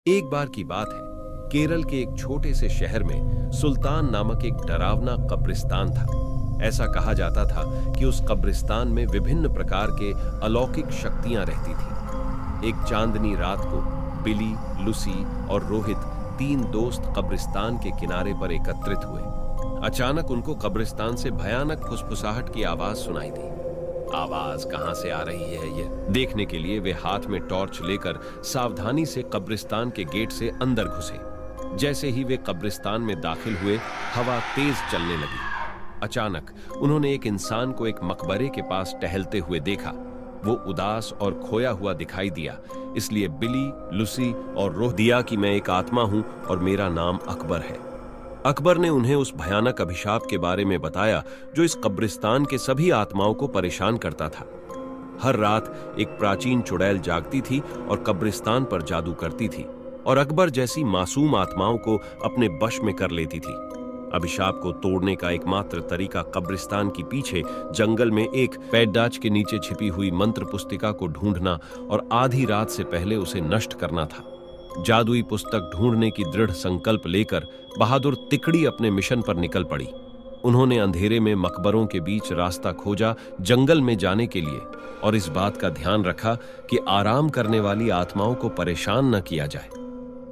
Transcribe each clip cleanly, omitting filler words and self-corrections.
एक बार की बात है, केरल के एक छोटे से शहर में सुल्तान नामक एक डरावना कब्रिस्तान था। ऐसा कहा जाता था कि उस कब्रिस्तान में विभिन्न प्रकार के अलौकिक शक्तियां रहती थीं। एक चांदनी रात को बिली, लुसी और रोहित, तीन दोस्त कब्रिस्तान के किनारे पर एकत्रित हुए। अचानक उनको कब्रिस्तान से भयानक फुसफुसाहट की आवाज सुनाई दी। आवाज कहां से आ रही है ये देखने के लिए वे हाथ में टॉर्च लेकर सावधानी से कब्रिस्तान के गेट से अंदर घुसे। जैसे ही वे कब्रिस्तान में दाखिल हुए, हवा तेज चलने लगी। अचानक उन्होंने एक इंसान को एक मकबरे के पास टहलते हुए देखा। वो उदास और खोया हुआ दिखाई दिया, इसलिए बिली, लुसी और रोह दिया कि मैं एक आत्मा हूं और मेरा नाम अकबर है। अकबर ने उन्हें उस भयानक अभिशाप के बारे में बताया जो इस कब्रिस्तान के सभी आत्माओं को परेशान करता था। हर रात एक प्राचीन चुड़ैल जागती थी और कब्रिस्तान पर जादू करती थी और अकबर जैसी मासूम आत्माओं को अपने वश में कर लेती थी। अभिशाप को तोड़ने का एकमात्र तरीका कब्रिस्तान के पीछे जंगल में एक पैरदाच के नीचे छिपी हुई मंत्र पुस्तिका को ढूंढना और आधी रात से पहले उसे नष्ट करना था। जादुई पुस्तक ढूंढने की दृढ़ संकल्प लेकर बहादुर तिकड़ी अपने मिशन पर निकल पड़ी। उन्होंने अंधेरे में मकबरों के बीच रास्ता खोजा जंगल में जाने के लिए और इस बात का ध्यान रखा कि आराम करने वाली आत्माओं को परेशान न किया जाए।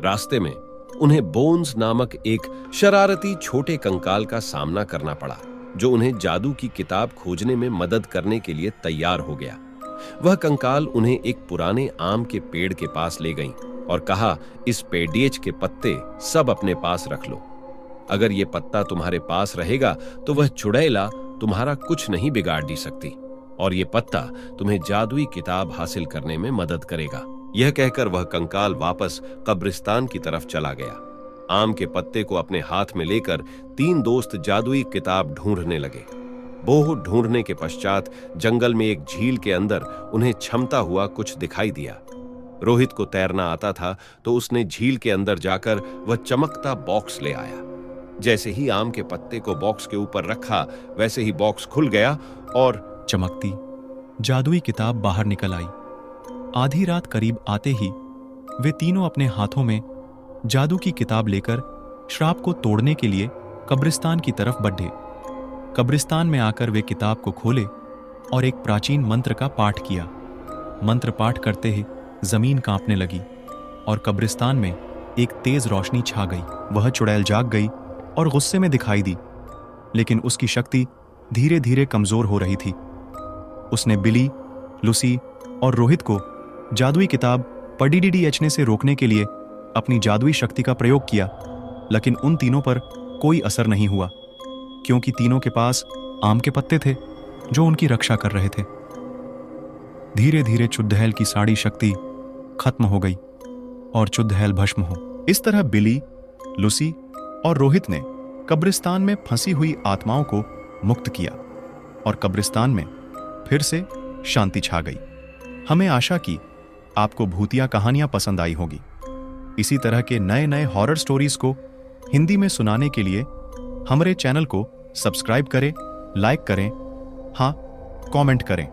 रास्ते में उन्हें बोन्स नामक एक शरारती छोटे कंकाल का सामना करना पड़ा, जो उन्हें जादू की किताब खोजने में मदद करने के लिए तैयार हो गया। वह कंकाल उन्हें एक पुराने आम के पेड़ के पास ले गई और कहा, इस पेड़िएच के पत्ते सब अपने पास रख लो। अगर ये पत्ता तुम्हारे पास रहेगा तो वह चुड़ैला तुम्हारा कुछ नहीं बिगाड़ दी सकती और ये पत्ता तुम्हें जादुई किताब हासिल करने में मदद करेगा। यह कहकर वह कंकाल वापस कब्रिस्तान की तरफ चला गया। आम के पत्ते को अपने हाथ में लेकर तीन दोस्त जादुई किताब ढूंढने लगे। बहुत ढूंढने के पश्चात जंगल में एक झील के अंदर उन्हें छमता हुआ कुछ दिखाई दिया। रोहित को तैरना आता था तो उसने झील के अंदर जाकर वह चमकता बॉक्स ले आया। जैसे ही आम के पत्ते को बॉक्स के ऊपर रखा, वैसे ही बॉक्स खुल गया और चमकती जादुई किताब बाहर निकल आई। आधी रात करीब आते ही वे तीनों अपने हाथों में जादू की किताब लेकर श्राप को तोड़ने के लिए कब्रिस्तान की तरफ बढ़े। कब्रिस्तान में आकर वे किताब को खोले और एक प्राचीन मंत्र का पाठ किया। मंत्र पाठ करते ही जमीन कांपने लगी और कब्रिस्तान में एक तेज रोशनी छा गई। वह चुड़ैल जाग गई और गुस्से में दिखाई दी, लेकिन उसकी शक्ति धीरे धीरे कमजोर हो रही थी। उसने बिली, लुसी और रोहित को जादुई किताब पढ़ने से रोकने के लिए अपनी जादुई शक्ति का प्रयोग किया, लेकिन उन तीनों पर कोई असर नहीं हुआ, क्योंकि तीनों के पास आम के पत्ते थे जो उनकी रक्षा कर रहे थे। धीरे धीरे चुड़ैल की सारी शक्ति खत्म हो गई और चुड़ैल भस्म हो। इस तरह बिली, लुसी और रोहित ने कब्रिस्तान में फंसी हुई आत्माओं को मुक्त किया और कब्रिस्तान में फिर से शांति छा गई। हमें आशा कि आपको भूतिया कहानियां पसंद आई होगी। इसी तरह के नए नए हॉरर स्टोरीज को हिंदी में सुनाने के लिए हमारे चैनल को सब्सक्राइब करें, लाइक करें, हाँ, कमेंट करें।